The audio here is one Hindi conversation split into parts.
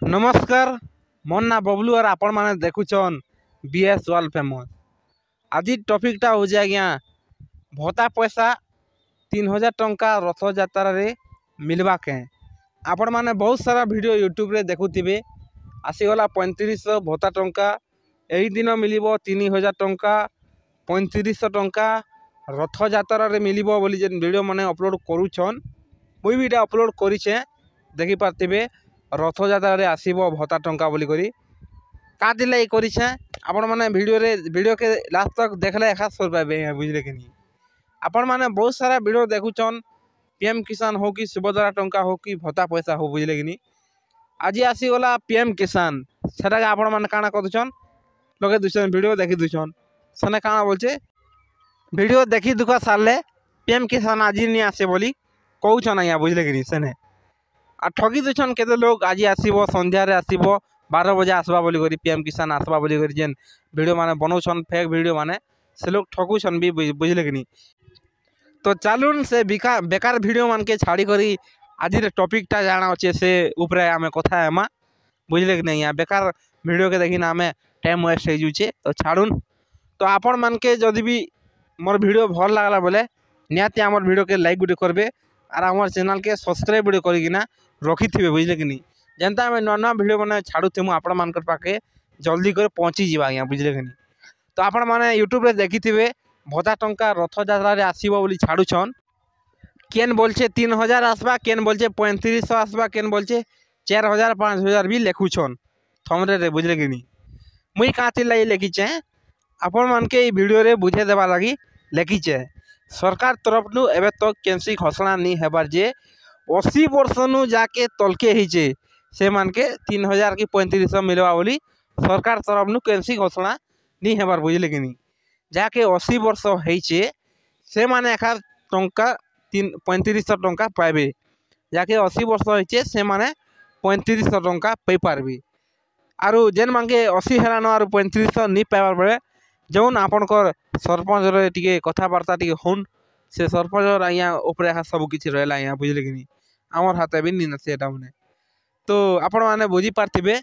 नमस्कार मोर ना बबलू और आपण मैंने देखुन बीएस वर्ल्ड फेमस। आज टॉपिकटा हूँ आज्ञा भत्ता पैसा 3000 टंका रथ यात्रा रे मिलवा के आपण मैंने बहुत सारा वीडियो यूट्यूब रे देखुथिबे। आसीगला 3500 भत्ता टंका यही दिन मिल 3000 टंका 3500 टंका रथ यात्रा रे मिलिबो बोली जेन वीडियो मैंने अपलोड करूछन मुई भी अपलोड करिछे देखि पारथिबे। रथ यात्रा रे आसीबो भत्ता टंका बोली करी का दिलाई करिछे आपण माने वीडियो के लास्ट तक देखले एका सोर पाबे बुझले कि नहीं। आपण माने बहुत सारा वीडियो देखुछन पीएम किसान हो कि सुभद्रा टंका हो कि भत्ता पैसा हो बुझले कि नहीं। आज आसीगला पीएम किसान सेटा आपण माने काना करूछन लगे दुछन वीडियो देखि दुछन सने काना बोलछे वीडियो देखि दुका सारले पीएम किसान आज नहीं आसे बोली कहउछन आया बुझले कि नहीं। सने आ ठगी दुछन केते लोग आज आसीबो संध्या रे आसीबो 12 बजे आसबा बोली करी पीएम किसान आसबा बोली करी जेन वीडियो माने बनौछन फेक वीडियो माने से लोग ठगुछन भी बुझले कि नहीं। तो चलून से बेकार वीडियो मान के छाड़ी करी आज टॉपिकटा जाना अच्छे से ऊपर आम कथा हेमा बुझले कि नहीं। बेकार वीडियो के देखी ना आम टाइम वेस्ट हो जाऊे तो छाड़ून। तो आपण मान के जदि भी मोर वीडियो भल लगला बोले निहाती आमर वीडियो के लाइक गुटे करबे और आमर चैनल के सब्सक्राइब गुटे करिकिना रखी थे बुझले कि नहीं। जनता आम नुआ नुआ वीडियो मैंने छाड़ुमु आपण मान पाखे जल्दी कर पहुँची जा आज्ञा बुझले कि नहीं। तो आपण मैंने यूट्यूब रे देखी थे भत्ता टंका रथ यात्रा रे आसीबो बोली छाड़ुछन केन बोलछे 3000 आसबा केन बोलछे 3500 आसबा केन बोलछे 4000 5000 भी लेखुछन थमरे रे बुझले कि नहीं। मुई काती लाई लेखिचे आपण मान के वीडियो रे बुझे देबा लगी लेखिचे सरकार तरफ नु एबे तो केनसी घोषणा नहीं हेबार जे 80 वर्ष नु जाके तलके हिचे से मान के 3000 की 3500 मिलवा बोली सरकार तरफ नु केनसी घोषणा नहीं हेबार बुझले कि नहीं। जाके 80 वर्ष होइचे से माने एखा टंका 3500 टंका पाइबे जाके 80 वर्ष होइचे से माने 3500 टंका पाई पारबे। आरु जेन मांगे 80 हेलान आरु 3500 नहीं पाइबार बेले जौन आपणकर सरपंच रे टिके कथाबार्ता टिके होन से सरपंच आज्ञा ऊपर सब किसी रहा आज्ञा बुझले कि नहीं। आमर हाथ भी नहीं से माने तो आपण मैंने बुझी पार्थिबे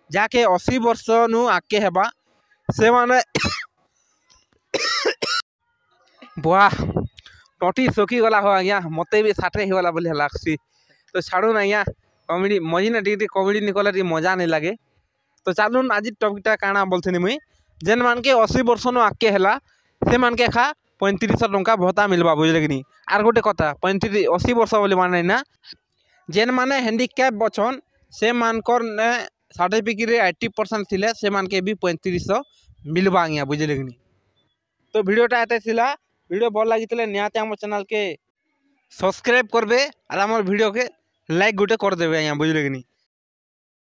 जाके 80 वर्ष नु आके हेबा से माने बुआ टटी सोखी गला हो आज्ञा मते भी साठे होगला बोले लागसी। तो छाड़ून आज्ञा कमेडी मझी ना टी कमेडी निकले मजा नहीं लगे। तो चलून आज टपिकटा काଣା बोलथनी मुई जेन मान के 80 वर्ष नु आके हेला से मान के खा 3500 टंका भत्ता मिलवा बुझले कि नहीं। आर गोटे कथा 80 वर्ष बोली माने ना जेन माने हैंडिकैप बचन से मानकर ने सर्टिफिकेट रे 80% थिले से मान के भी 3500 मिलवा आज्ञा बुझले कि नहीं। तो वीडियोटा एते थिला वीडियो भल लागितले निहाती आम चैनल के सब्सक्राइब करबे और आम वीडियो के लाइक गुटे कर देबे आज्ञा बुझले कि नहीं।